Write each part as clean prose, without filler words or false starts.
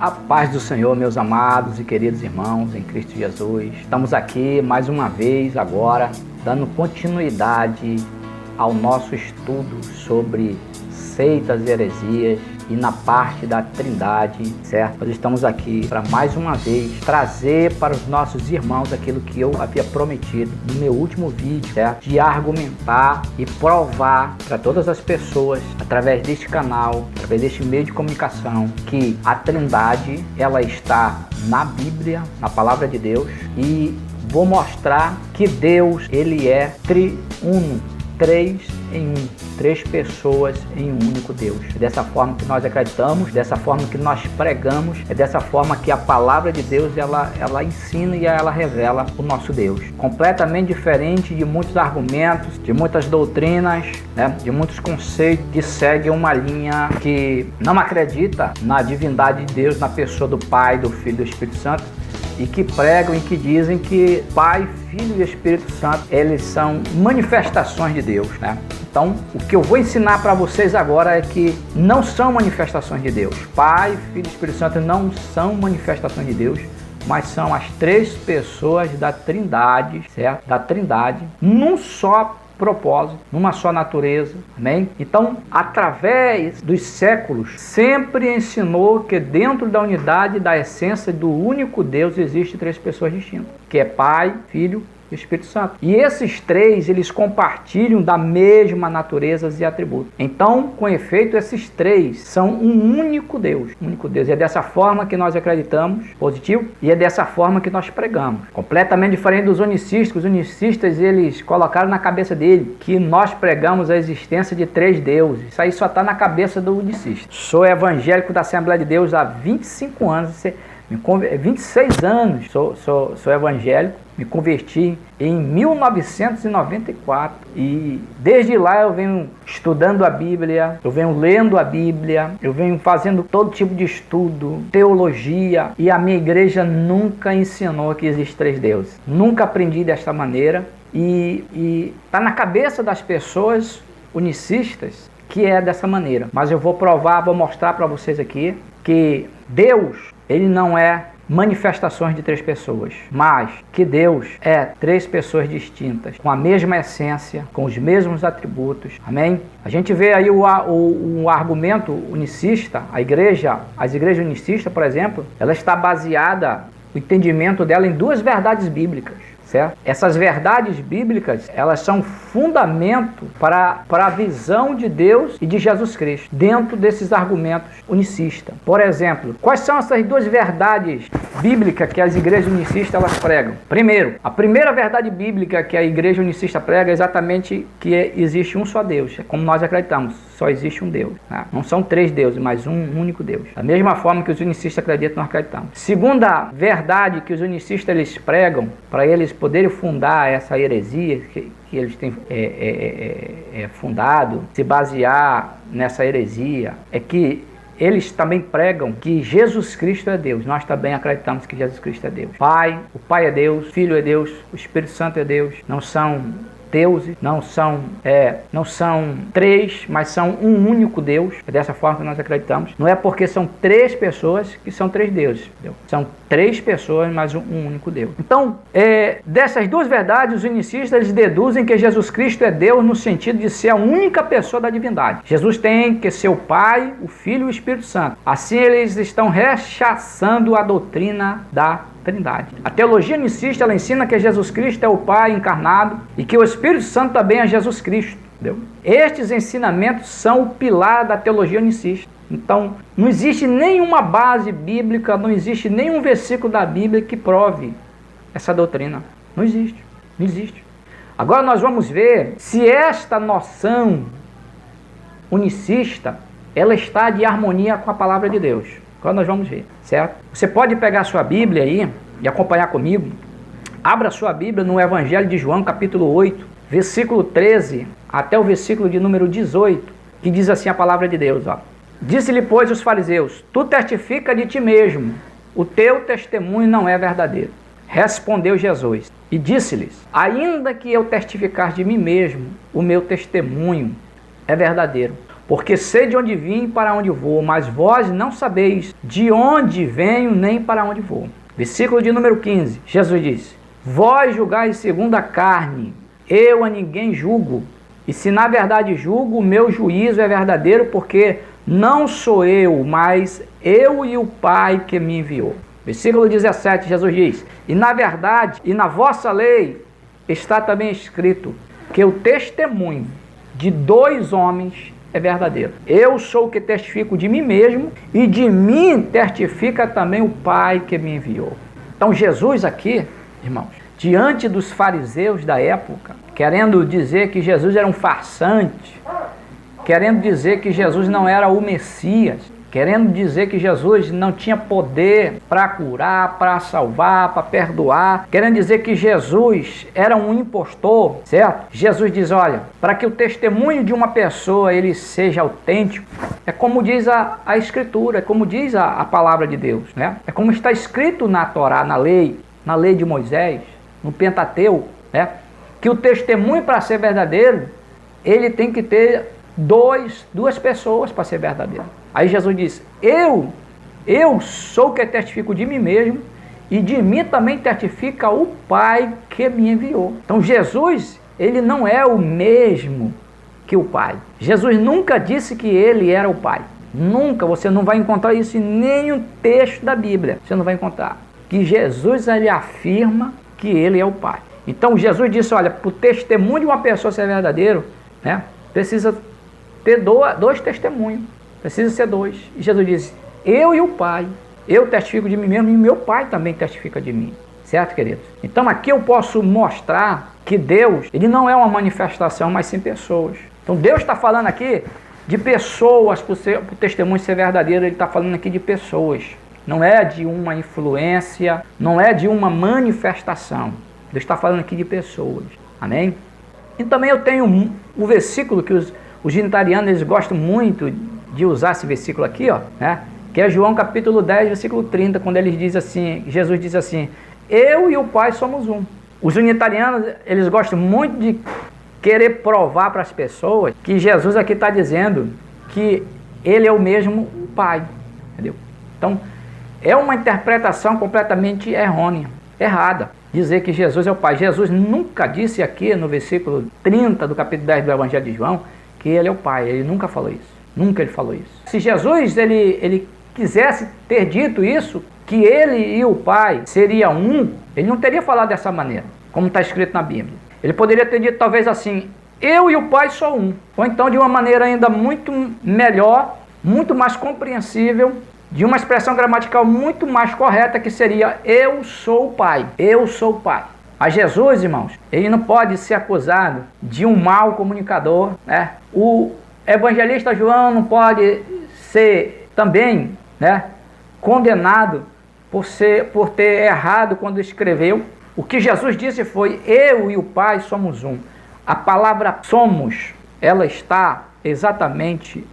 A paz do Senhor, meus amados e queridos irmãos em Cristo Jesus. Estamos aqui mais uma vez agora, dando continuidade ao nosso estudo sobre seitas e heresias e na parte da Trindade, certo? Nós estamos aqui para mais uma vez trazer para os nossos irmãos aquilo que eu havia prometido no meu último vídeo, certo? De argumentar e provar para todas as pessoas, através deste canal, através deste meio de comunicação, que a Trindade, ela está na Bíblia, na Palavra de Deus, e vou mostrar que Deus, ele é triuno, três em um, três pessoas em um único Deus. É dessa forma que nós acreditamos, dessa forma que nós pregamos, é dessa forma que a palavra de Deus ela ensina e ela revela o nosso Deus. Completamente diferente de muitos argumentos, de muitas doutrinas, né, de muitos conceitos que seguem uma linha que não acredita na divindade de Deus, na pessoa do Pai, do Filho e do Espírito Santo, e que pregam e que dizem que Pai, Filho e Espírito Santo, eles são manifestações de Deus, né? Então, o que eu vou ensinar para vocês agora é que não são manifestações de Deus. Pai, Filho e Espírito Santo não são manifestações de Deus, mas são as três pessoas da Trindade, certo? Da Trindade, num só propósito, numa só natureza, amém? Então, através dos séculos, sempre ensinou que dentro da unidade da essência do único Deus existe três pessoas distintas, que é Pai, Filho e Espírito Santo. E esses três, eles compartilham da mesma natureza e atributos. Então, com efeito, esses três são um único Deus. Um único Deus. E é dessa forma que nós acreditamos, positivo, e é dessa forma que nós pregamos. Completamente diferente dos unicistas. Os unicistas, eles colocaram na cabeça dele que nós pregamos a existência de três deuses. Isso aí só está na cabeça do unicista. Sou evangélico da Assembleia de Deus há 25 anos, 26 anos sou evangélico. Me converti em 1994 e desde lá eu venho estudando a Bíblia, eu venho lendo a Bíblia, eu venho fazendo todo tipo de estudo, teologia, e a minha igreja nunca ensinou que existem três deuses. Nunca aprendi desta maneira e está na cabeça das pessoas unicistas que é dessa maneira. Mas eu vou provar, vou mostrar para vocês aqui que Deus, ele não é manifestações de três pessoas, mas que Deus é três pessoas distintas, com a mesma essência, com os mesmos atributos, amém? A gente vê aí o argumento unicista, as igrejas unicistas, por exemplo, ela está baseada, o entendimento dela em duas verdades bíblicas, certo? Essas verdades bíblicas, elas são fundamento para a visão de Deus e de Jesus Cristo, dentro desses argumentos unicistas. Por exemplo, quais são essas duas verdades bíblicas que as igrejas unicistas elas pregam? Primeiro, a primeira verdade bíblica que a igreja unicista prega é exatamente que existe um só Deus, como nós acreditamos, só existe um Deus, né? Não são três deuses, mas um único Deus. Da mesma forma que os unicistas acreditam, nós acreditamos. Segunda verdade que os unicistas eles pregam, para eles poderem fundar essa heresia que eles têm fundado, se basear nessa heresia, é que eles também pregam que Jesus Cristo é Deus. Nós também acreditamos que Jesus Cristo é Deus. O Pai é Deus, o Filho é Deus, o Espírito Santo é Deus. Não são deuses, não são três, mas são um único Deus. É dessa forma que nós acreditamos. Não é porque são três pessoas que são três deuses. Entendeu? São três pessoas, mas um único Deus. Então, dessas duas verdades, os unicistas eles deduzem que Jesus Cristo é Deus no sentido de ser a única pessoa da divindade. Jesus tem que ser o Pai, o Filho e o Espírito Santo. Assim, eles estão rechaçando a doutrina da Trindade. A teologia unicista ela ensina que Jesus Cristo é o Pai encarnado e que o Espírito Santo também é Jesus Cristo. Entendeu? Estes ensinamentos são o pilar da teologia unicista. Então, não existe nenhuma base bíblica, não existe nenhum versículo da Bíblia que prove essa doutrina. Não existe. Não existe. Agora nós vamos ver se esta noção unicista ela está de harmonia com a palavra de Deus. Agora nós vamos ver, certo? Você pode pegar a sua Bíblia aí e acompanhar comigo. Abra a sua Bíblia no Evangelho de João, capítulo 8, versículo 13 até o versículo de número 18, que diz assim a palavra de Deus, ó. Disse-lhe, pois, os fariseus, tu testifica de ti mesmo, o teu testemunho não é verdadeiro. Respondeu Jesus e disse-lhes, ainda que eu testificar de mim mesmo, o meu testemunho é verdadeiro. porque sei de onde vim e para onde vou, mas vós não sabeis de onde venho nem para onde vou. Versículo de número 15, Jesus diz: vós julgais segundo a carne, eu a ninguém julgo, e se na verdade julgo, o meu juízo é verdadeiro, porque não sou eu, mas eu e o Pai que me enviou. Versículo 17, Jesus diz: e na verdade, e na vossa lei, está também escrito, que o testemunho de 2 homens é verdadeiro. Eu sou o que testifico de mim mesmo, e de mim testifica também o Pai que me enviou. Então Jesus aqui, irmãos, diante dos fariseus da época, querendo dizer que Jesus era um farsante, querendo dizer que Jesus não era o Messias, querendo dizer que Jesus não tinha poder para curar, para salvar, para perdoar, querendo dizer que Jesus era um impostor, certo? Jesus diz, olha, para que o testemunho de uma pessoa ele seja autêntico, é como diz a Escritura, é como diz a palavra de Deus, né? É como está escrito na Torá, na lei de Moisés, no Pentateuco, né? Que o testemunho para ser verdadeiro, ele tem que ter duas pessoas para ser verdadeiro. Aí Jesus diz, eu sou o que testifico de mim mesmo, e de mim também testifica o Pai que me enviou. Então Jesus, ele não é o mesmo que o Pai. Jesus nunca disse que ele era o Pai. Nunca, você não vai encontrar isso em nenhum texto da Bíblia. Você não vai encontrar. Que Jesus, ele afirma que ele é o Pai. Então Jesus disse, olha, para o testemunho de uma pessoa ser verdadeiro, né, precisa ter dois testemunhos. Precisa ser 2. E Jesus diz, eu e o Pai, eu testifico de mim mesmo e meu Pai também testifica de mim. Certo, queridos? Então aqui eu posso mostrar que Deus, ele não é uma manifestação, mas sim pessoas. Então Deus está falando aqui de pessoas, para o testemunho ser verdadeiro, ele está falando aqui de pessoas. Não é de uma influência, não é de uma manifestação. Deus está falando aqui de pessoas. Amém? E também eu tenho o versículo que os unitarianos eles gostam muito de usar esse versículo aqui, ó, né? Que é João capítulo 10, versículo 30, quando ele diz assim, Jesus diz assim, eu e o Pai somos um. Os unitarianos, eles gostam muito de querer provar para as pessoas que Jesus aqui está dizendo que ele é o mesmo Pai, entendeu? Então, é uma interpretação completamente errônea, errada, dizer que Jesus é o Pai. Jesus nunca disse aqui no versículo 30 do capítulo 10 do Evangelho de João que ele é o Pai, ele nunca falou isso. Nunca ele falou isso. Se Jesus ele quisesse ter dito isso, que ele e o Pai seria um, ele não teria falado dessa maneira, como está escrito na Bíblia. Ele poderia ter dito talvez assim, eu e o Pai sou um. Ou então de uma maneira ainda muito melhor, muito mais compreensível, de uma expressão gramatical muito mais correta, que seria eu sou o Pai. Eu sou o Pai. Mas Jesus, irmãos, ele não pode ser acusado de um mau comunicador, né? O evangelista João não pode ser também, né, condenado por ter errado quando escreveu. O que Jesus disse foi, eu e o Pai somos um. A palavra somos, ela está exatamente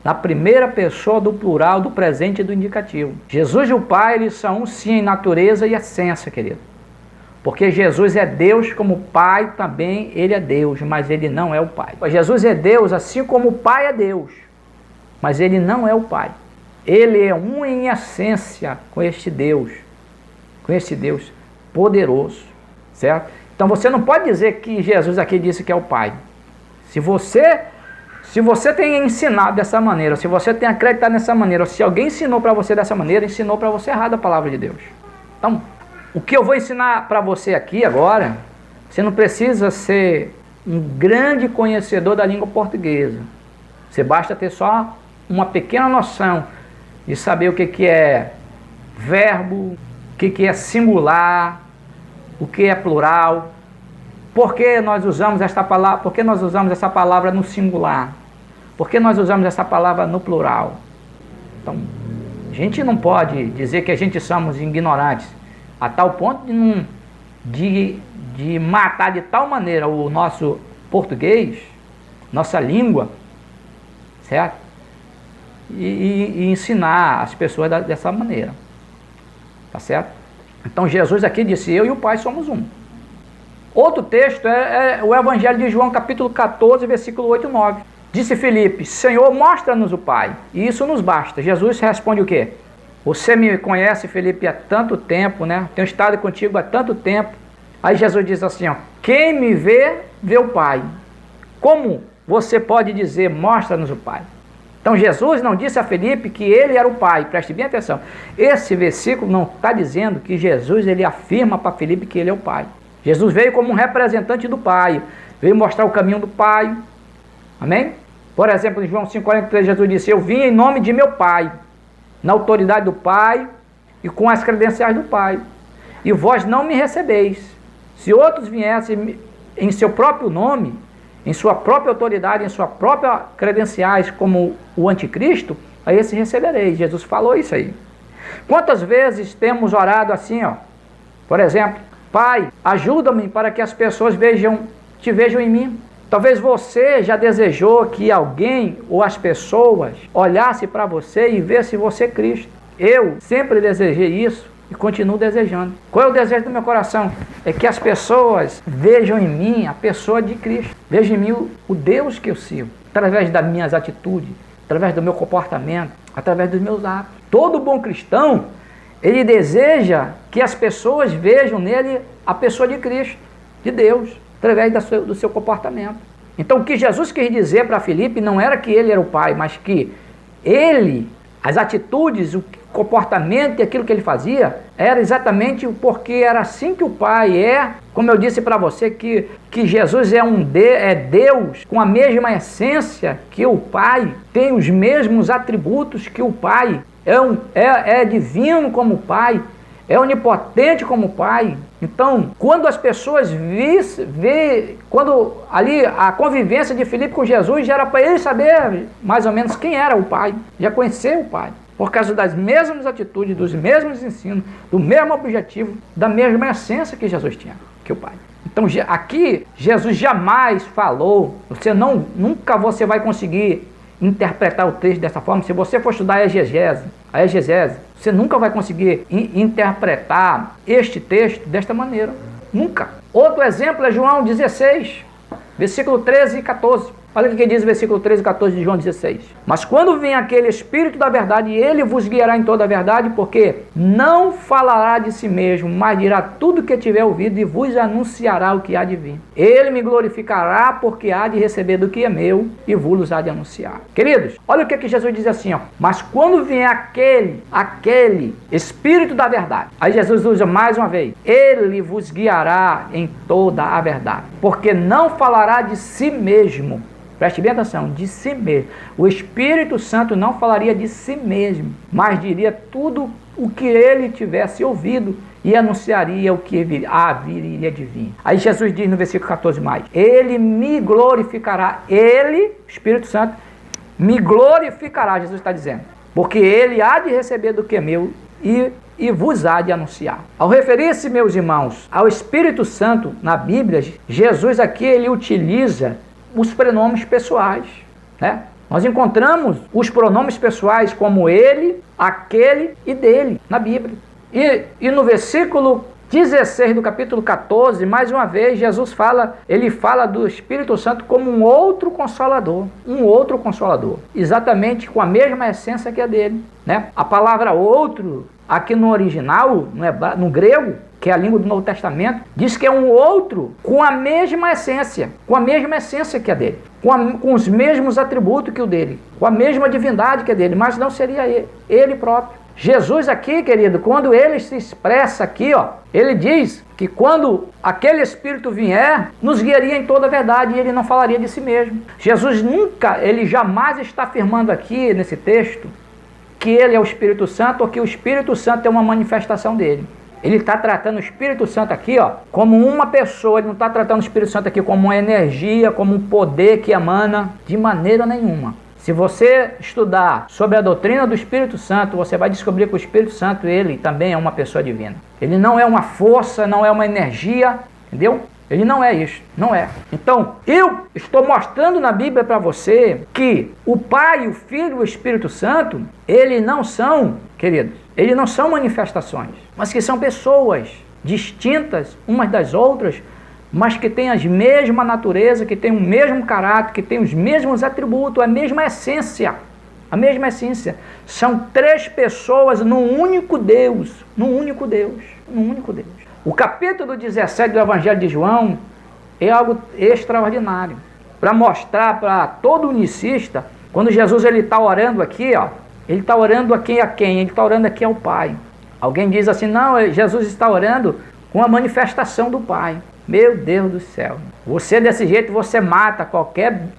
na primeira pessoa do plural, do presente e do indicativo. Jesus e o Pai, eles são um sim em natureza e essência, querido. Porque Jesus é Deus, como o Pai também, ele é Deus, mas ele não é o Pai. Jesus é Deus, assim como o Pai é Deus, mas ele não é o Pai. Ele é um em essência com este Deus poderoso, certo? Então você não pode dizer que Jesus aqui disse que é o Pai. Se você tem ensinado dessa maneira, se você tem acreditado dessa maneira, ou se alguém ensinou para você dessa maneira, ensinou para você errado a palavra de Deus. Então, o que eu vou ensinar para você aqui agora, você não precisa ser um grande conhecedor da língua portuguesa. Você basta ter só uma pequena noção de saber o que é verbo, o que é singular, o que é plural. Por que nós usamos esta palavra? Por que nós usamos essa palavra no singular? Por que nós usamos essa palavra no plural? Então, a gente não pode dizer que a gente somos ignorantes, a tal ponto de matar de tal maneira o nosso português, nossa língua, certo? E ensinar as pessoas dessa maneira, tá certo? Então Jesus aqui disse, eu e o Pai somos um. Outro texto é o Evangelho de João, capítulo 14, versículo 8 e 9. Disse Filipe: Senhor, mostra-nos o Pai, e isso nos basta. Jesus responde o quê? Você me conhece, Filipe, há tanto tempo, né? Tenho estado contigo há tanto tempo. Aí Jesus diz assim, ó: quem me vê, vê o Pai. Como você pode dizer, mostra-nos o Pai? Então Jesus não disse a Filipe que ele era o Pai. Preste bem atenção. Esse versículo não está dizendo que Jesus ele afirma para Filipe que ele é o Pai. Jesus veio como um representante do Pai. Veio mostrar o caminho do Pai. Amém? Por exemplo, em João 5,43, Jesus disse: eu vim em nome de meu Pai, na autoridade do Pai e com as credenciais do Pai. E vós não me recebeis. Se outros viessem em seu próprio nome, em sua própria autoridade, em sua própria credenciais, como o anticristo, aí esse recebereis. Jesus falou isso aí. Quantas vezes temos orado assim, ó? Por exemplo: Pai, ajuda-me para que as pessoas te vejam em mim. Talvez você já desejou que alguém ou as pessoas olhassem para você e vissem você Cristo. Eu sempre desejei isso e continuo desejando. Qual é o desejo do meu coração? É que as pessoas vejam em mim a pessoa de Cristo. Vejam em mim o Deus que eu sirvo. Através das minhas atitudes, através do meu comportamento, através dos meus atos. Todo bom cristão, ele deseja que as pessoas vejam nele a pessoa de Cristo, de Deus, através do seu comportamento. Então o que Jesus quis dizer para Filipe não era que ele era o Pai, mas que ele, as atitudes, o comportamento e aquilo que ele fazia, era exatamente porque era assim que o Pai é. Como eu disse para você, que Jesus é Deus com a mesma essência que o Pai, tem os mesmos atributos que o Pai, é divino como o Pai, é onipotente como o Pai. Então, quando as pessoas quando ali a convivência de Filipe com Jesus, já era para ele saber mais ou menos quem era o Pai, já conhecer o Pai, por causa das mesmas atitudes, dos mesmos ensinos, do mesmo objetivo, da mesma essência que Jesus tinha, que o Pai. Então, aqui, Jesus jamais falou, nunca você vai conseguir interpretar o texto dessa forma. Se você for estudar a exegese, você nunca vai conseguir interpretar este texto desta maneira. Nunca. Outro exemplo é João 16, versículo 13 e 14. Olha o que diz o versículo 13 e 14 de João 16. Mas quando vem aquele Espírito da verdade, ele vos guiará em toda a verdade, porque não falará de si mesmo, mas dirá tudo o que tiver ouvido e vos anunciará o que há de vir. Ele me glorificará, porque há de receber do que é meu e vos há de anunciar. Queridos, olha o que Jesus diz assim, ó. Mas quando vem aquele Espírito da verdade, aí Jesus usa mais uma vez: ele vos guiará em toda a verdade, porque não falará de si mesmo. Preste bem atenção, de si mesmo. O Espírito Santo não falaria de si mesmo, mas diria tudo o que ele tivesse ouvido e anunciaria o que viria de vir. Aí Jesus diz no versículo 14 mais: ele me glorificará. Ele, Espírito Santo, me glorificará, Jesus está dizendo, porque ele há de receber do que é meu e vos há de anunciar. Ao referir-se, meus irmãos, ao Espírito Santo na Bíblia, Jesus aqui ele utiliza os pronomes pessoais, né? Nós encontramos os pronomes pessoais como ele, aquele e dele na Bíblia. E no versículo 16 do capítulo 14, mais uma vez, Jesus fala do Espírito Santo como um outro consolador, exatamente com a mesma essência que a dele, né? A palavra outro, aqui no original, no grego, que é a língua do Novo Testamento, diz que é um outro com a mesma essência que a dele, com os mesmos atributos que o dele, com a mesma divindade que a dele, mas não seria ele próprio. Jesus aqui, querido, quando ele se expressa aqui, ó, ele diz que quando aquele Espírito vier, nos guiaria em toda a verdade e ele não falaria de si mesmo. Jesus ele jamais está afirmando aqui nesse texto que ele é o Espírito Santo ou que o Espírito Santo é uma manifestação dele. Ele está tratando o Espírito Santo aqui, ó, como uma pessoa. Ele não está tratando o Espírito Santo aqui como uma energia, como um poder que emana, de maneira nenhuma. Se você estudar sobre a doutrina do Espírito Santo, você vai descobrir que o Espírito Santo, ele também é uma pessoa divina. Ele não é uma força, não é uma energia, entendeu? Ele não é isso, não é. Então, eu estou mostrando na Bíblia para você que o Pai, o Filho e o Espírito Santo, eles não são, queridos, eles não são manifestações, mas que são pessoas distintas umas das outras, mas que tem a mesma natureza, que tem o mesmo caráter, que tem os mesmos atributos, a mesma essência. A mesma essência. São três pessoas num único Deus. Num único Deus. Num único Deus. O capítulo 17 do Evangelho de João é algo extraordinário. Para mostrar para todo unicista, quando Jesus está orando aqui, ó, ele está orando a quem? Ele está orando aqui ao Pai. Alguém diz assim, não, Jesus está orando com a manifestação do Pai. Meu Deus do céu. Você desse jeito, você mata qualquer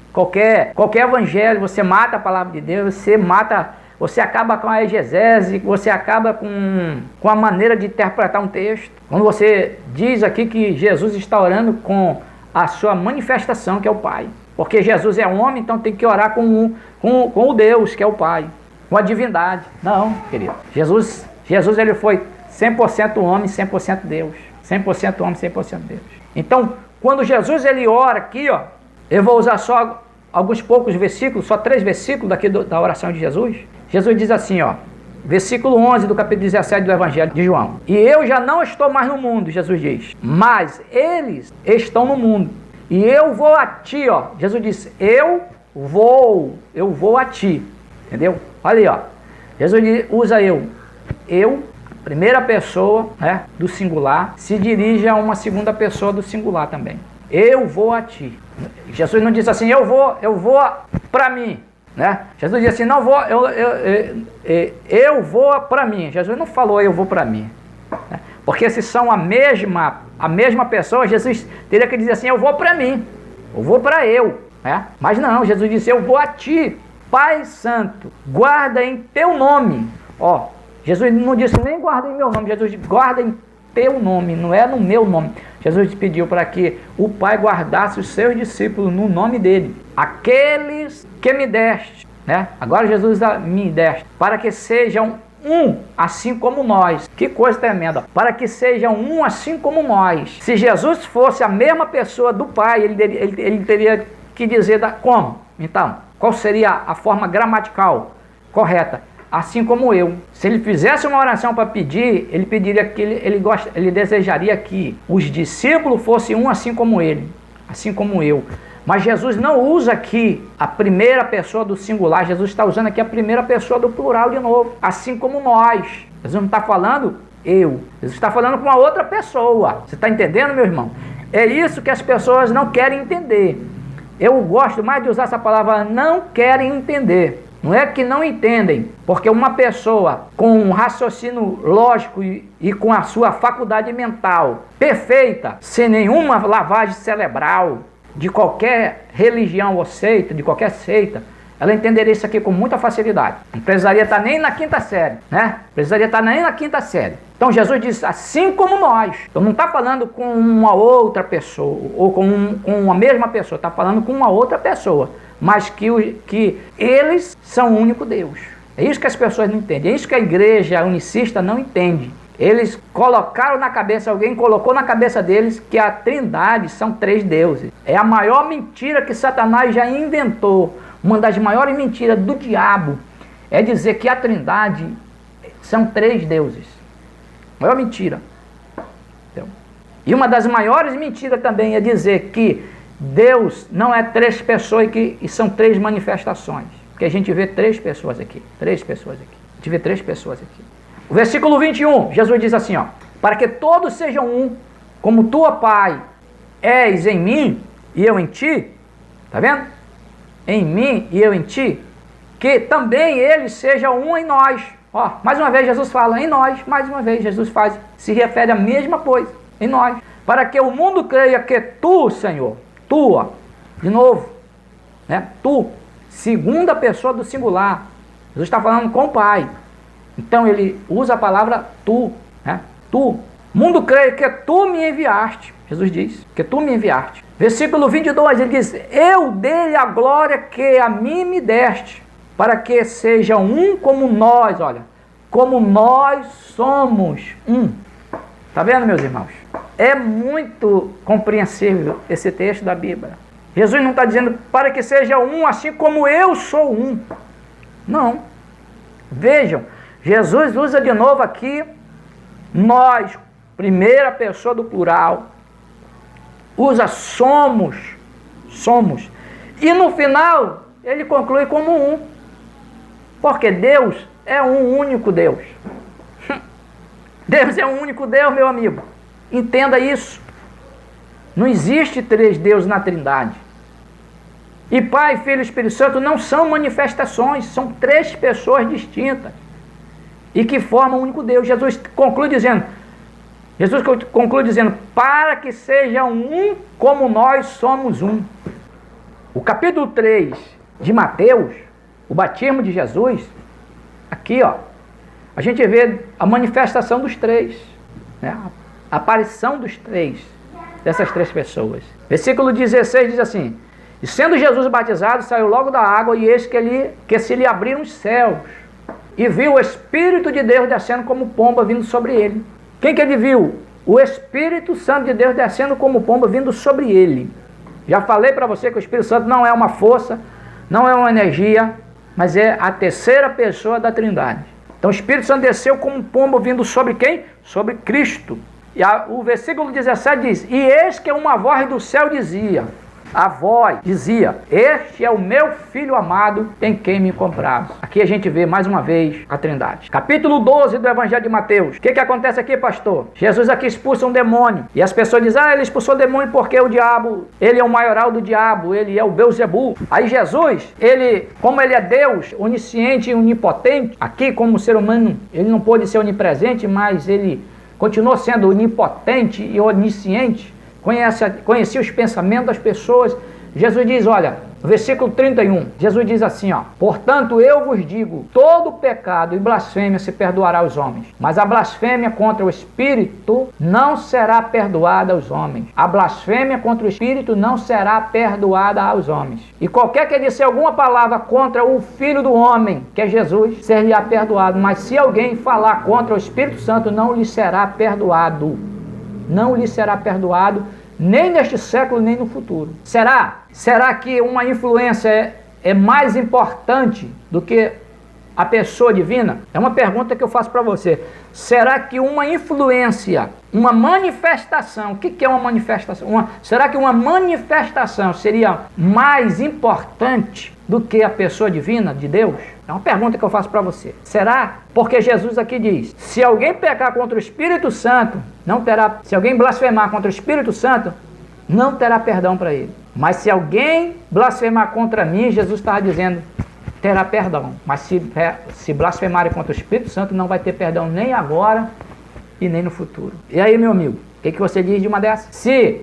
evangelho, você mata a palavra de Deus, você acaba com a exegese, você acaba com a maneira de interpretar um texto. Quando você diz aqui que Jesus está orando com a sua manifestação, que é o Pai. Porque Jesus é homem, então tem que orar com o Deus, que é o Pai. Com a divindade. Não, querido. Jesus ele foi 100% homem, 100% Deus. 100% homem, 100% Deus. Então, quando Jesus ele ora aqui, ó, eu vou usar só alguns poucos versículos, só 3 versículos daqui da oração de Jesus. Jesus diz assim, ó, versículo 11 do capítulo 17 do Evangelho de João. E eu já não estou mais no mundo, Jesus diz, mas eles estão no mundo. E eu vou a ti, ó. Jesus disse, eu vou a ti. Entendeu? Olha aí, ó. Jesus usa eu, primeira pessoa, né, do singular, se dirige a uma segunda pessoa do singular também. Eu vou a ti. Jesus não disse assim, eu vou para mim, né? Jesus disse assim, não vou, eu vou para mim. Jesus não falou eu vou para mim, né? Porque se são a mesma pessoa, Jesus teria que dizer assim, eu vou para mim, eu vou para eu, né? Mas não, Jesus disse, eu vou a ti, Pai Santo, guarda em teu nome, ó. Jesus não disse nem guarda em meu nome, Jesus disse guarda em teu nome, não é no meu nome. Jesus pediu para que o Pai guardasse os seus discípulos no nome dele. Aqueles que me deste, né? Agora Jesus me deste, para que sejam um, assim como nós. Que coisa tremenda. Para que sejam um, assim como nós. Se Jesus fosse a mesma pessoa do Pai, ele teria que dizer como? Então, qual seria a forma gramatical correta? Assim como eu. Se ele fizesse uma oração para pedir, ele pediria que ele desejaria que os discípulos fossem um assim como ele, assim como eu. Mas Jesus não usa aqui a primeira pessoa do singular, Jesus está usando aqui a primeira pessoa do plural de novo, assim como nós. Jesus não está falando eu, Jesus está falando com uma outra pessoa. Você está entendendo, meu irmão? É isso que as pessoas não querem entender. Eu gosto mais de usar essa palavra, não querem entender. Não é que não entendem, porque uma pessoa com um raciocínio lógico e com a sua faculdade mental perfeita, sem nenhuma lavagem cerebral de qualquer religião ou seita, de qualquer seita, ela entenderia isso aqui com muita facilidade. Não precisaria estar nem na 5ª série, né? Precisaria estar nem na 5ª série. Então Jesus disse, assim como nós. Então não está falando com uma outra pessoa, ou com a mesma pessoa, está falando com uma outra pessoa. Mas que eles são o único Deus. É isso que as pessoas não entendem. É isso que a igreja unicista não entende. Eles colocaram na cabeça, alguém colocou na cabeça deles que a trindade são 3 deuses. É a maior mentira que Satanás já inventou. Uma das maiores mentiras do diabo é dizer que a trindade são 3 deuses. Maior mentira. Então, e uma das maiores mentiras também é dizer que Deus não é 3 pessoas e são 3 manifestações. Porque a gente vê 3 pessoas aqui. 3 pessoas aqui. A gente vê 3 pessoas aqui. O versículo 21, Jesus diz assim, ó. Para que todos sejam um, como tu, ó Pai, és em mim e eu em ti. Tá vendo? Em mim e eu em ti. Que também eles sejam um em nós. Ó, mais uma vez Jesus fala em nós. Mais uma vez Jesus se refere à mesma coisa. Em nós. Para que o mundo creia que tu, Senhor, tu, ó, de novo, né? Tu, segunda pessoa do singular. Jesus está falando com o Pai. Então ele usa a palavra tu, né? Tu. Mundo creia que tu me enviaste. Jesus diz que tu me enviaste. Versículo 22, ele diz, eu dei a glória que a mim me deste, para que sejam um como nós, olha, como nós somos um. Tá vendo, meus irmãos? É muito compreensível esse texto da Bíblia. Jesus não está dizendo para que seja um assim como eu sou um. Não. Vejam, Jesus usa de novo aqui nós, primeira pessoa do plural. usa somos. E no final, ele conclui como um. Porque Deus é um único Deus. Deus é um único Deus, meu amigo. Entenda isso. Não existe 3 deuses na Trindade. E Pai, Filho e Espírito Santo não são manifestações, são 3 pessoas distintas e que formam um único Deus. Jesus conclui dizendo, para que sejam um como nós somos um. O capítulo 3 de Mateus, o batismo de Jesus, aqui ó, a gente vê a manifestação dos 3, né? A aparição dos 3, dessas 3 pessoas. Versículo 16 diz assim, e sendo Jesus batizado, saiu logo da água, e eis que se lhe abriram os céus, e viu o Espírito de Deus descendo como pomba vindo sobre ele. Quem que ele viu? O Espírito Santo de Deus descendo como pomba vindo sobre ele. Já falei para você que o Espírito Santo não é uma força, não é uma energia, mas é a terceira pessoa da Trindade. Então o Espírito Santo desceu como pomba vindo sobre quem? Sobre Cristo. E o versículo 17 diz, e eis que uma voz do céu dizia, a voz dizia, este é o meu Filho amado, em quem me comprazo. Aqui a gente vê mais uma vez a Trindade. Capítulo 12 do Evangelho de Mateus. O que acontece aqui, pastor? Jesus aqui expulsa um demônio. E as pessoas dizem, ele expulsou o demônio porque o diabo, ele é o maioral do diabo, ele é o Beelzebul. Aí Jesus, como ele é Deus, onisciente e onipotente, aqui como ser humano, ele não pôde ser onipresente, mas ele continuou sendo onipotente e onisciente. Conhecia os pensamentos das pessoas. Jesus diz, olha, no versículo 31, Jesus diz assim, ó, portanto eu vos digo, todo pecado e blasfêmia se perdoará aos homens, mas a blasfêmia contra o Espírito não será perdoada aos homens. A blasfêmia contra o Espírito não será perdoada aos homens. E qualquer que disser alguma palavra contra o Filho do Homem, que é Jesus, ser-lhe-á perdoado, mas se alguém falar contra o Espírito Santo, não lhe será perdoado. Não lhe será perdoado, nem neste século, nem no futuro. Será que uma influência é mais importante do que a pessoa divina? É uma pergunta que eu faço para você. Será que uma influência, uma manifestação, o que é uma manifestação? Será que uma manifestação seria mais importante do que a pessoa divina de Deus? É uma pergunta que eu faço para você. Será? Porque Jesus aqui diz, se alguém pecar contra o Espírito Santo, se alguém blasfemar contra o Espírito Santo, não terá perdão para ele. Mas se alguém blasfemar contra mim, Jesus estava dizendo, terá perdão. Mas se blasfemarem contra o Espírito Santo, não vai ter perdão nem agora e nem no futuro. E aí, meu amigo, o que você diz de uma dessas?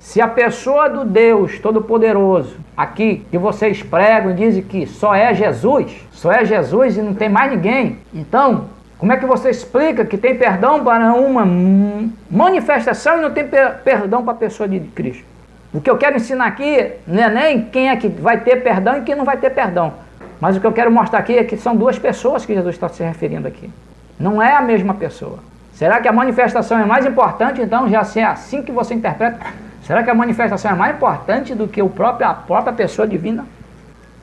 Se a pessoa do Deus Todo-Poderoso, aqui, que vocês pregam e dizem que só é Jesus e não tem mais ninguém, então, como é que você explica que tem perdão para uma manifestação e não tem perdão para a pessoa de Cristo? O que eu quero ensinar aqui não é nem quem é que vai ter perdão e quem não vai ter perdão. Mas o que eu quero mostrar aqui é que são 2 pessoas que Jesus está se referindo aqui. Não é a mesma pessoa. Será que a manifestação é mais importante, então, já se é assim que você interpreta? Será que a manifestação é mais importante do que a própria pessoa divina?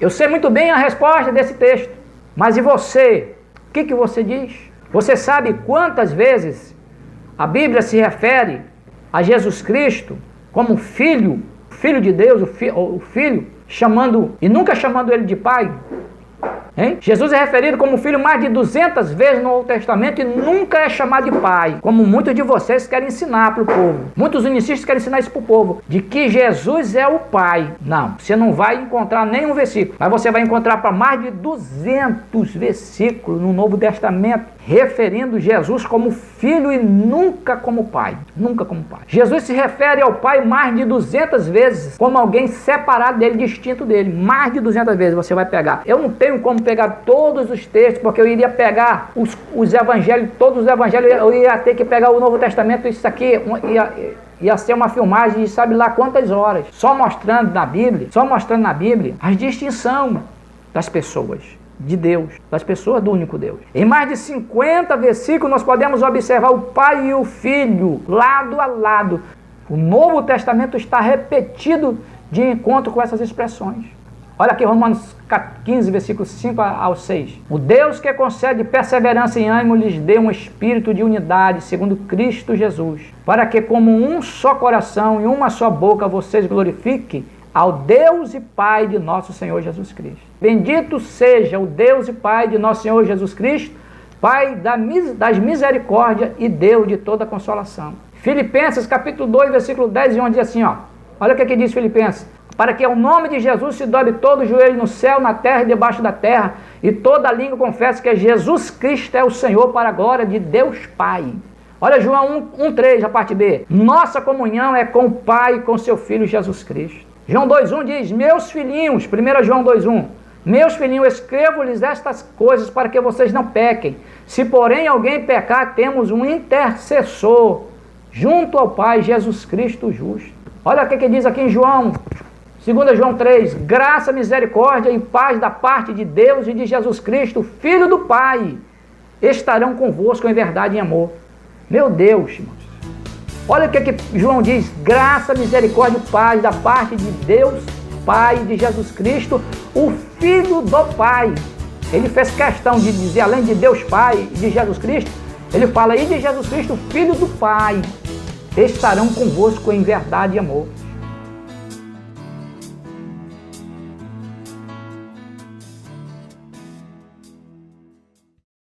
Eu sei muito bem a resposta desse texto. Mas e você? O que você diz? Você sabe quantas vezes a Bíblia se refere a Jesus Cristo como Filho de Deus, o Filho, e nunca chamando ele de Pai? Hein? Jesus é referido como filho mais de 200 vezes no Novo Testamento e nunca é chamado de pai, como muitos de vocês querem ensinar para o povo. Muitos unicistas querem ensinar isso para o povo, de que Jesus é o Pai. Não, você não vai encontrar nenhum versículo, mas você vai encontrar para mais de 200 versículos no Novo Testamento, referindo Jesus como filho e nunca como pai. Nunca como pai. Jesus se refere ao Pai mais de 200 vezes como alguém separado dele, distinto dele. Mais de 200 vezes você vai pegar. Eu não tenho como pegar todos os textos, porque eu iria pegar os evangelhos, todos os evangelhos, eu ia ter que pegar o Novo Testamento, isso aqui ia ser uma filmagem de sabe lá quantas horas, só mostrando na Bíblia a distinção das pessoas de Deus, das pessoas do único Deus. Em mais de 50 versículos nós podemos observar o Pai e o Filho lado a lado. O Novo Testamento está repetido de encontro com essas expressões. Olha aqui Romanos 15, versículos 5 ao 6. O Deus que concede perseverança em ânimo lhes dê um espírito de unidade, segundo Cristo Jesus, para que como um só coração e uma só boca vocês glorifiquem ao Deus e Pai de nosso Senhor Jesus Cristo. Bendito seja o Deus e Pai de nosso Senhor Jesus Cristo, Pai das misericórdias e Deus de toda consolação. Filipenses capítulo 2, versículo 10 e 11 diz assim, ó. Olha o que diz Filipenses. Para que ao nome de Jesus se dobre todo o joelho no céu, na terra e debaixo da terra, e toda língua confesse que Jesus Cristo é o Senhor para a glória de Deus Pai. Olha João 1,3, a parte B. Nossa comunhão é com o Pai e com seu Filho Jesus Cristo. João 2,1 diz, meus filhinhos, 1 João 2,1, meus filhinhos, escrevo-lhes estas coisas para que vocês não pequem. Se porém alguém pecar, temos um intercessor junto ao Pai, Jesus Cristo justo. Olha o que diz aqui em João, 2 João 3, graça, misericórdia e paz da parte de Deus e de Jesus Cristo, Filho do Pai, estarão convosco em verdade e amor. Meu Deus, irmãos. Olha o que João diz, graça, misericórdia e paz da parte de Deus, Pai de Jesus Cristo, o Filho do Pai. Ele fez questão de dizer, além de Deus Pai e de Jesus Cristo, ele fala, e de Jesus Cristo, Filho do Pai, estarão convosco em verdade e amor.